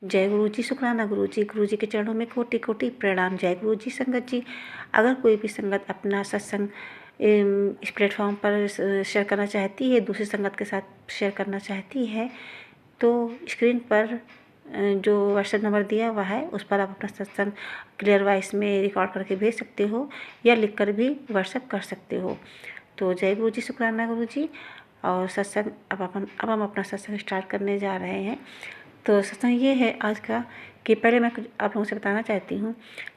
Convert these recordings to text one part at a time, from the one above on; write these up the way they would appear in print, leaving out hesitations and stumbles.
जय गुरु जी, शुक्राना गुरु जी के चरणों में कोटि कोटि प्रणाम। जय गुरु जी। संगत जी, अगर कोई भी संगत अपना सत्संग इस प्लेटफॉर्म पर शेयर करना चाहती है, दूसरी संगत के साथ शेयर करना चाहती है, तो स्क्रीन पर जो व्हाट्सएप नंबर दिया हुआ है उस पर आप अपना सत्संग क्लियर वॉइस में रिकॉर्ड करके भेज सकते हो या लिख कर भी व्हाट्सएप कर सकते हो। तो जय गुरु जी, शुक्राना गुरु जी। और सत्संग अब हम अपना सत्संग स्टार्ट करने जा रहे हैं। तो सत्संग ये है आज का कि पहले मैं कुछ आप लोगों से बताना चाहती हूँ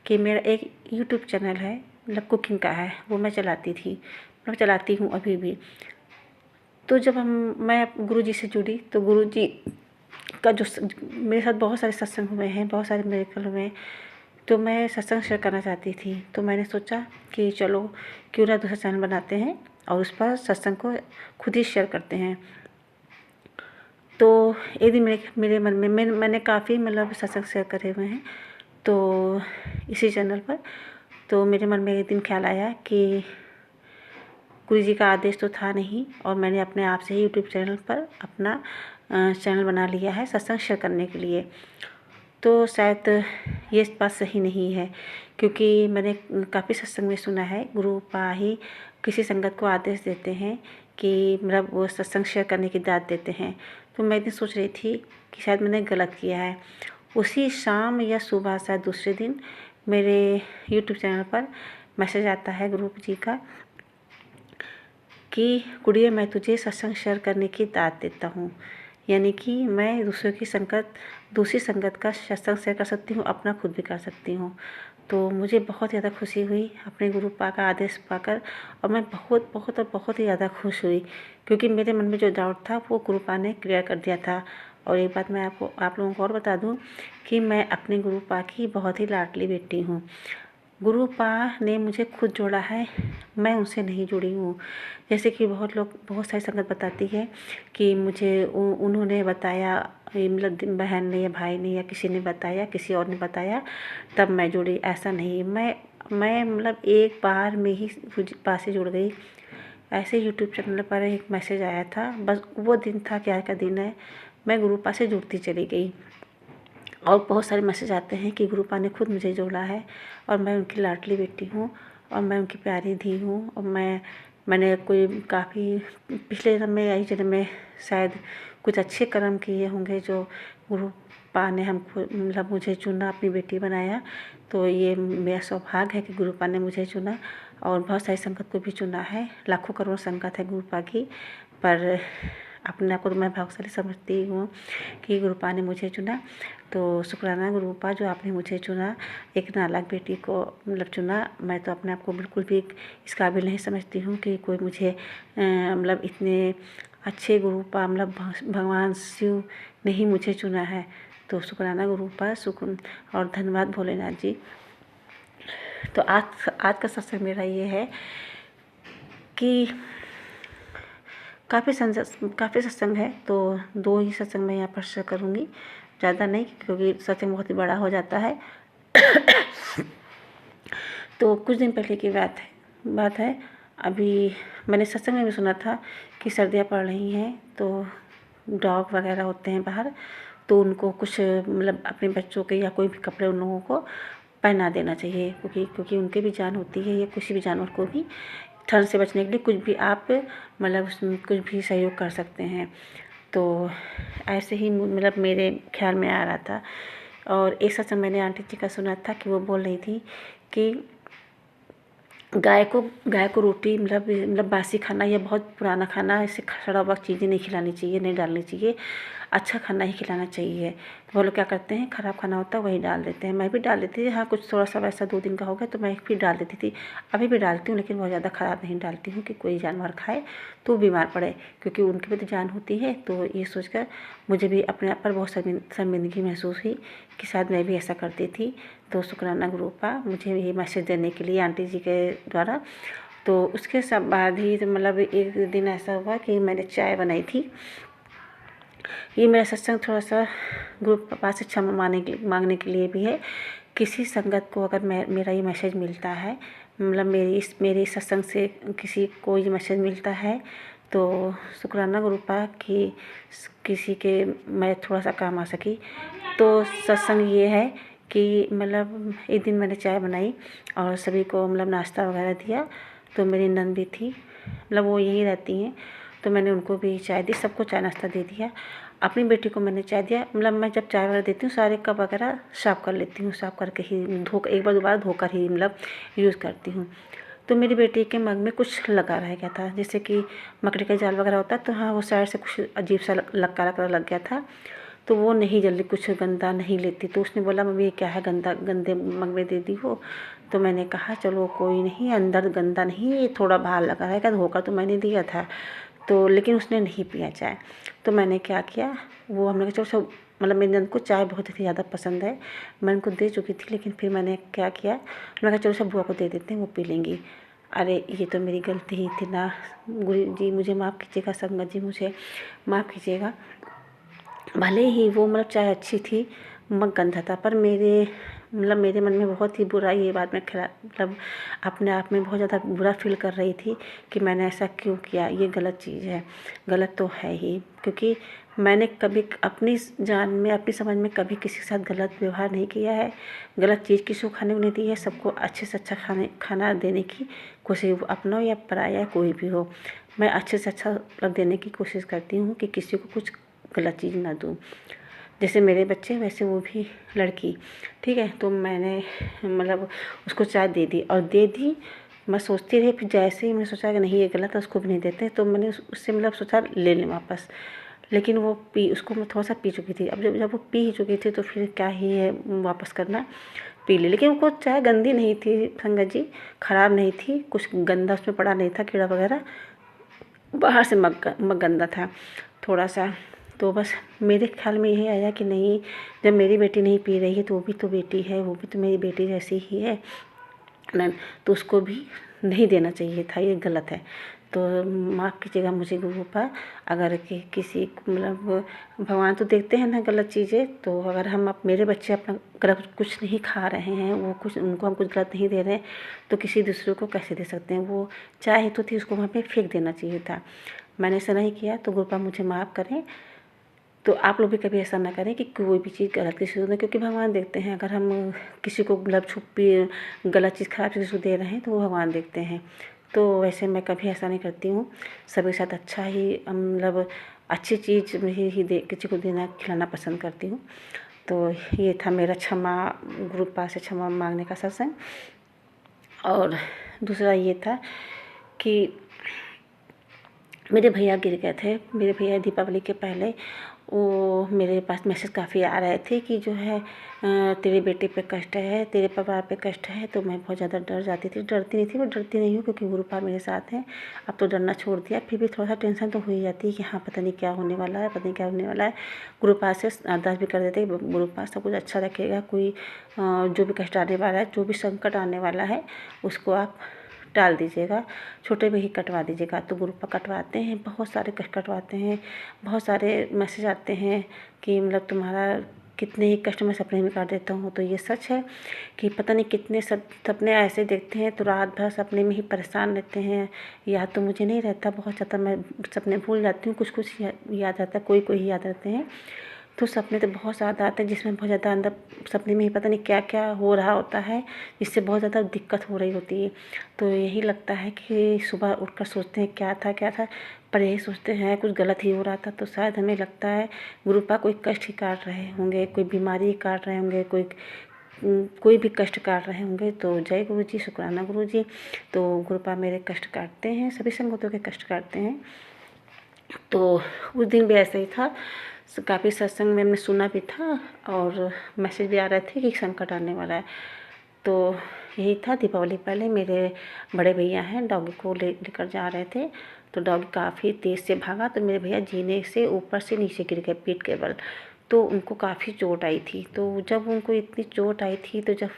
कि मेरा एक यूट्यूब चैनल है, मतलब कुकिंग का है, वो मैं चलाती थी, मैं चलाती हूँ अभी भी। तो जब मैं गुरुजी से जुड़ी तो गुरुजी का जो मेरे साथ बहुत सारे सत्संग हुए हैं, बहुत सारे मिरेकल हुए हैं, तो मैं सत्संग शेयर करना चाहती थी। तो मैंने सोचा कि चलो क्यों ना दूसरा चैनल बनाते हैं और उस पर सत्संग को खुद ही शेयर करते हैं। तो एक दिन मेरे मन में मैंने काफ़ी मतलब सत्संग शेयर करे हुए हैं तो इसी चैनल पर। तो मेरे मन में एक दिन ख्याल आया कि गुरु जी का आदेश तो था नहीं और मैंने अपने आप से ही यूट्यूब चैनल पर अपना चैनल बना लिया है सत्संग शेयर करने के लिए। तो शायद ये बात सही नहीं है, क्योंकि मैंने काफ़ी सत्संग में सुना है गुरु पा ही किसी संगत को आदेश देते हैं कि मतलब वो सत्संग शेयर करने की दाद देते हैं। तो मैं इतनी सोच रही थी कि शायद मैंने गलत किया है। उसी शाम या सुबह शायद दूसरे दिन मेरे यूट्यूब चैनल पर मैसेज आता है गुरु जी का कि गुड़िया मैं तुझे सत्संग शेयर करने की दाद देता हूँ, यानी कि मैं दूसरी संगत का सत्संग शेयर कर सकती हूँ, अपना खुद भी कर सकती हूँ। तो मुझे बहुत ज़्यादा खुशी हुई अपने गुरु पा का आदेश पाकर, और मैं बहुत बहुत और बहुत ही ज़्यादा खुश हुई, क्योंकि मेरे मन में जो डाउट था वो गुरु पा ने क्लियर कर दिया था। और एक बात मैं आप लोगों को और बता दूँ कि मैं अपने गुरु पा की बहुत ही लाडली बेटी हूँ। गुरु पा ने मुझे खुद जोड़ा है, मैं उनसे नहीं जुड़ी हूँ। जैसे कि बहुत सारी संगत बताती है कि मुझे उन्होंने बताया, मतलब बहन ने या भाई ने या किसी ने बताया, किसी और ने बताया तब मैं जुड़ी, ऐसा नहीं। मैं मतलब एक बार में ही पा से जुड़ गई। ऐसे यूट्यूब चैनल पर एक मैसेज आया था, बस वो दिन था कि आज का दिन है, मैं गुरु पा से जुड़ती चली गई। और बहुत सारे मैसेज आते हैं कि गुरु पा ने खुद मुझे जोड़ा है और मैं उनकी लाडली बेटी हूँ और मैं उनकी प्यारी धी हूँ। और मैंने कोई काफ़ी पिछले जन्म में यही जन्म में शायद कुछ अच्छे कर्म किए होंगे जो गुरु पा ने हमको मतलब मुझे चुना, अपनी बेटी बनाया। तो ये मेरा सौभाग्य है कि गुरु पा ने मुझे चुना और बहुत सारी संगत को भी चुना है। लाखों करोड़ संगत है गुरु पा की, पर अपने आप को मैं भाग्यशाली समझती हूँ कि गुरु पा ने मुझे चुना। तो शुक्राना गुरु पा जो आपने मुझे चुना, एक नालायक बेटी को मतलब चुना। मैं तो अपने आप को बिल्कुल भी इस काबिल नहीं समझती हूँ कि कोई मुझे मतलब इतने अच्छे गुरु पा मतलब भगवान शिव ने ही मुझे चुना है। तो शुक्राना गुरु पा, शुक्र और धन्यवाद भोलेनाथ जी। तो आज का सत्संग मेरा ये है कि काफ़ी सत्संग है, तो 2 ही सत्संग मैं यहाँ पर शेयर करूँगी, ज़्यादा नहीं, क्योंकि सत्संग बहुत ही बड़ा हो जाता है। तो कुछ दिन पहले की बात है, अभी मैंने सत्संग में भी सुना था कि सर्दियाँ पड़ रही हैं, तो डॉग वगैरह होते हैं बाहर, तो उनको कुछ मतलब अपने बच्चों के या कोई भी कपड़े उन लोगों को पहना देना चाहिए, क्योंकि उनके भी जान होती है, या किसी भी जानवर को भी ठंड से बचने के लिए कुछ भी आप मतलब उसमें कुछ भी सहयोग कर सकते हैं। तो ऐसे ही मतलब मेरे ख्याल में आ रहा था। और एक सत्संग मैंने आंटी जी का सुना था कि वो बोल रही थी कि गाय को रोटी मतलब बासी खाना या बहुत पुराना खाना, ऐसे सड़ा हुआ चीज़ें नहीं खिलानी चाहिए, नहीं डालनी चाहिए, अच्छा खाना ही खिलाना चाहिए। तो वो लोग क्या करते हैं, ख़राब खाना होता है वही डाल देते हैं। मैं भी डाल देती थी, हाँ कुछ थोड़ा सा वैसा 2 दिन का हो गया तो मैं फिर डाल देती थी, अभी भी डालती हूँ, लेकिन बहुत ज़्यादा ख़राब नहीं डालती हूँ कि कोई जानवर खाए तो बीमार पड़े, क्योंकि उनकी भी तो जान होती है। तो ये सोचकर मुझे भी अपने आप पर बहुत शर्मिंदगी महसूस हुई कि शायद मैं भी ऐसा करती थी। तो शुक्राना गुरु पा मुझे ये मैसेज देने के लिए आंटी जी के द्वारा। तो उसके सब बाद ही मतलब एक दिन ऐसा हुआ कि मैंने चाय बनाई थी। ये मेरा सत्संग थोड़ा सा गुरु पापा से क्षमा मांगने के लिए भी है। किसी संगत को अगर मेरा ये मैसेज मिलता है, मतलब मेरी सत्संग से किसी को ये मैसेज मिलता है, तो शुक्राना गुरुपा कि किसी के मैं थोड़ा सा काम आ सकी। तो सत्संग ये है कि मतलब एक दिन मैंने चाय बनाई और सभी को मतलब नाश्ता वगैरह दिया। तो मेरी नंद भी थी, मतलब वो यहीं रहती हैं, तो मैंने उनको भी चाय दी, सबको चाय नाश्ता दे दिया। अपनी बेटी को मैंने चाय दिया। मतलब मैं जब चाय वगैरह देती हूँ सारे कप वगैरह साफ़ कर लेती हूँ, साफ़ करके ही एक बार 2 बार धोकर ही मतलब यूज़ करती हूँ। तो मेरी बेटी के मग में कुछ लगा रह गया था, जैसे कि मकड़ी का जाल वगैरह होता है, तो हाँ वो साइड से कुछ अजीब सा काला काला लग गया था। तो वो नहीं जल्दी कुछ गंदा नहीं लेती, तो उसने बोला मम्मी ये क्या है, गंदे मग में दे दी हो। तो मैंने कहा चलो कोई नहीं, अंदर गंदा नहीं, ये थोड़ा बाहर लगा रहेगा, धोकर तो मैंने दिया था। तो लेकिन उसने नहीं पिया चाय। तो मैंने क्या किया, वो हमने कहा चलो सब, मतलब मेरी नंद को चाय बहुत ही ज़्यादा पसंद है, मैं उनको दे चुकी थी, लेकिन फिर मैंने क्या किया, मैंने कहा चलो सब बुआ को दे देते हैं, वो पी लेंगी। अरे ये तो मेरी गलती ही थी ना, गुरु जी मुझे माफ़ कीजिएगा, संगत जी मुझे माफ़ कीजिएगा। भले ही वो मतलब चाय अच्छी थी, मग गंदा था, पर मेरे मन में बहुत ही बुरा ये बात, मैं मतलब अपने आप में बहुत ज़्यादा बुरा फील कर रही थी कि मैंने ऐसा क्यों किया, ये गलत चीज़ है, गलत तो है ही, क्योंकि मैंने कभी अपनी जान में, अपनी समझ में कभी किसी के साथ गलत व्यवहार नहीं किया है, गलत चीज़ किसी को खाने को नहीं दी है। सबको अच्छे से अच्छा खाना देने की कोशिश, अपना या पराया कोई भी हो, मैं अच्छे से अच्छा मतलब देने की कोशिश करती हूँ कि किसी को कुछ गलत चीज़ ना दूँ। जैसे मेरे बच्चे वैसे वो भी लड़की, ठीक है। तो मैंने मतलब उसको चाय दे दी और दे दी, मैं सोचती रही, फिर जैसे ही मैंने सोचा कि नहीं ये गलत है, उसको भी नहीं देते, तो मैंने उससे मतलब सोचा ले लें वापस। लेकिन वो उसको मैं थोड़ा सा पी चुकी थी। अब जब वो पी ही चुकी थी तो फिर क्या ही है वापस करना, पी ली। लेकिन वो चाय गंदी नहीं थी संगत जी, ख़राब नहीं थी, कुछ गंदा उसमें पड़ा नहीं था, कीड़ा वगैरह, बाहर से मग गंदा था थोड़ा सा। तो बस मेरे ख्याल में यही आया कि नहीं, जब मेरी बेटी नहीं पी रही है तो वो भी तो बेटी है, वो भी तो मेरी बेटी जैसी ही है ना, तो उसको भी नहीं देना चाहिए था, ये गलत है। तो माफ़ कीजिएगा मुझे गुरुपा, अगर किसी मतलब भगवान तो देखते हैं ना गलत चीज़ें, तो अगर हम मेरे बच्चे अपना गलत कुछ नहीं खा रहे हैं, वो कुछ उनको हम कुछ गलत नहीं दे रहे हैं, तो किसी दूसरे को कैसे दे सकते हैं। वो चाय तो थी, उसको वहाँ पे फेंक देना चाहिए था, मैंने ऐसा नहीं किया। तो गुरुपा मुझे माफ़ करें। तो आप लोग भी कभी ऐसा ना करें कि कोई भी चीज़ गलत किसी को दें, क्योंकि भगवान देखते हैं, अगर हम किसी को मतलब छुपी गलत चीज़ खराब चीज़ को दे रहे हैं तो वो भगवान देखते हैं। तो वैसे मैं कभी ऐसा नहीं करती हूँ, सबके साथ अच्छा ही मतलब अच्छी चीज़ ही दे किसी को देना खिलाना पसंद करती हूँ। तो ये था मेरा क्षमा गुरुपा से क्षमा मांगने का सत्संग। और दूसरा ये था कि मेरे भैया गिर गए थे, मेरे भैया दीपावली के पहले वो मेरे पास मैसेज काफ़ी आ रहे थे कि जो है तेरे बेटे पे कष्ट है, तेरे परिवार पे कष्ट है। तो मैं बहुत ज़्यादा डर जाती थी, डरती नहीं थी, मैं डरती नहीं हूँ क्योंकि गुरुपा मेरे साथ हैं। अब तो डरना छोड़ दिया, फिर भी थोड़ा सा टेंशन तो हो ही जाती है कि हाँ पता नहीं क्या होने वाला है, पता नहीं क्या होने वाला है। गुरुपा से अरदास भी कर देते हैं, गुरुपा सब कुछ अच्छा रखेगा, कोई जो भी कष्ट आने वाला है, जो भी संकट आने वाला है, उसको आप टाल दीजिएगा, छोटे में ही कटवा दीजिएगा। तो गुरुपा कटवाते हैं, बहुत सारे कष्ट कटवाते हैं, बहुत सारे मैसेज आते हैं कि मतलब तुम्हारा कितने ही कष्ट मैं सपने में काट देता हूँ। तो ये सच है कि पता नहीं कितने सपने ऐसे देखते हैं, तो रात भर सपने में ही परेशान रहते हैं। याद तो मुझे नहीं रहता बहुत ज़्यादा, मैं सपने भूल जाती हूँ, कुछ कुछ याद रहता है, कोई कोई ही याद रहते हैं। तो सपने तो बहुत ज़्यादा आते हैं, जिसमें बहुत ज़्यादा अंदर सपने में ही पता नहीं क्या क्या हो रहा होता है, जिससे बहुत ज़्यादा दिक्कत हो रही होती है। तो यही लगता है कि सुबह उठकर सोचते हैं क्या था, पर यही सोचते हैं कुछ गलत ही हो रहा था। तो शायद हमें लगता है गुरुपा कोई कष्ट ही काट रहे होंगे, कोई बीमारी काट रहे होंगे, कोई भी कष्ट काट रहे होंगे। तो जय गुरु जी, शुक्राना गुरु जी। तो गुरुपा मेरे कष्ट काटते हैं, सभी संगतों के कष्ट काटते हैं। तो उस दिन भी ऐसा ही था, काफ़ी सत्संग में हमने सुना भी था और मैसेज भी आ रहे थे कि संकट आने वाला है। तो यही था, दीपावली पहले मेरे बड़े भैया हैं, डॉगी को लेकर जा रहे थे, तो डॉगी काफ़ी तेज़ से भागा, तो मेरे भैया जीने से ऊपर से नीचे गिर गए पीठ के बल। तो उनको काफ़ी चोट आई थी। तो जब उनको इतनी चोट आई थी, तो जब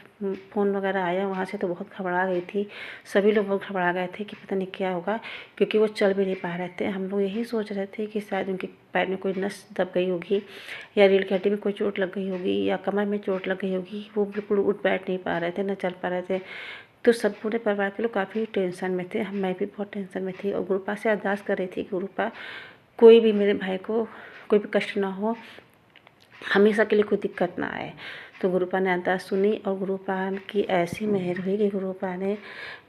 फ़ोन वगैरह आया वहाँ से, तो बहुत घबरा गई थी, सभी लोग बहुत घबरा गए थे कि पता नहीं क्या होगा, क्योंकि वो चल भी नहीं पा रहे थे। हम लोग यही सोच रहे थे कि शायद उनके पैर में कोई नस दब गई होगी, या रीढ़ की हड्डी में कोई चोट लग गई होगी, या कमर में चोट लग गई होगी, वो बिल्कुल उठ बैठ नहीं पा रहे थे, न चल पा रहे थे। तो सब पूरे परिवार के लोग काफ़ी टेंशन में थे, मैं भी बहुत टेंशन में थी और गुरुपा से अरदास कर रही थी कि गुरुपा कोई भी मेरे भाई को कोई भी कष्ट ना हो, हमेशा के लिए कोई दिक्कत ना आए। तो गुरुपा ने अरदास सुनी और गुरुपा की ऐसी मेहर हुई कि गुरुपा ने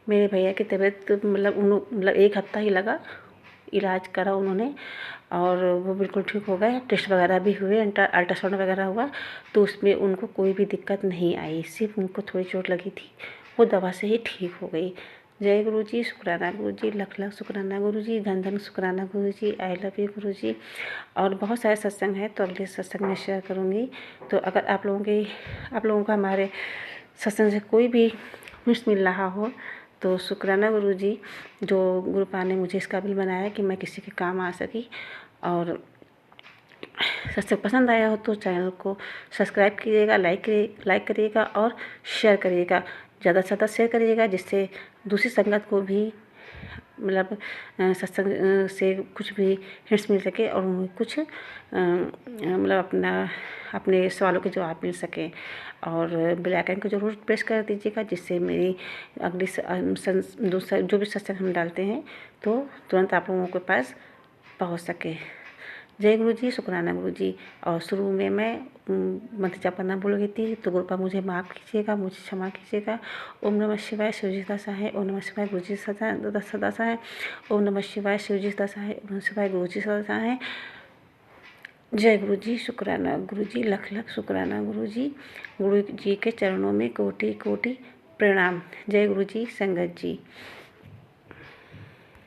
मेरे भैया की तबीयत मतलब 1 हफ्ता ही लगा, इलाज करा उन्होंने और वो बिल्कुल ठीक हो गए। टेस्ट वगैरह भी हुए, अल्ट्रासाउंड वगैरह हुआ, तो उसमें उनको कोई भी दिक्कत नहीं आई, सिर्फ उनको थोड़ी चोट लगी थी, वो दवा से ही ठीक हो गई। जय गुरु जी, शुक्राना गुरु जी, लख लख शुक्राना गुरु जी, धन धन शुक्राना गुरु जी, आई लव यू गुरु जी। और बहुत सारे सत्संग हैं, तो अगले सत्संग में शेयर करूँगी। तो अगर आप लोगों का हमारे सत्संग से कोई भी मिस मिल रहा हो तो शुक्राना गुरु जी, जो गुरुपा ने मुझे इस काबिल बनाया कि मैं किसी के काम आ सकी। और सत्संग पसंद आया हो तो चैनल को सब्सक्राइब कीजिएगा, लाइक करिएगा और शेयर करिएगा, ज़्यादा से ज़्यादा शेयर करिएगा, जिससे दूसरी संगत को भी मतलब सत्संग से कुछ भी हिंट्स मिल सके और उन्हें कुछ मतलब अपने सवालों के जवाब मिल सके। और बेल आइकन को ज़रूर प्रेस कर दीजिएगा, जिससे मेरी अगली जो भी सत्संग हम डालते हैं तो तुरंत आप लोगों के पास पहुंच सके। जय गुरु जी, शुक्राना गुरु जी। और शुरू में मैं मंत्र जाप करना भूल गई थी, तो गुरुपा मुझे माफ़ कीजिएगा, मुझे क्षमा कीजिएगा। ओम नमः शिवाय, शिवजी दासा है। ओम नमः शिवाय, गुरु जी सदा है। ओम नमः शिवाय, शिवजी दासा है। ओम नमः शिवाय, गुरु जी सदा है। जय गुरु जी, शुक्राना गुरु जी, लख लख शुक्राना गुरु जी। गुरु जी के चरणों में कोटि कोटि प्रणाम। जय गुरु जी, संगत जी।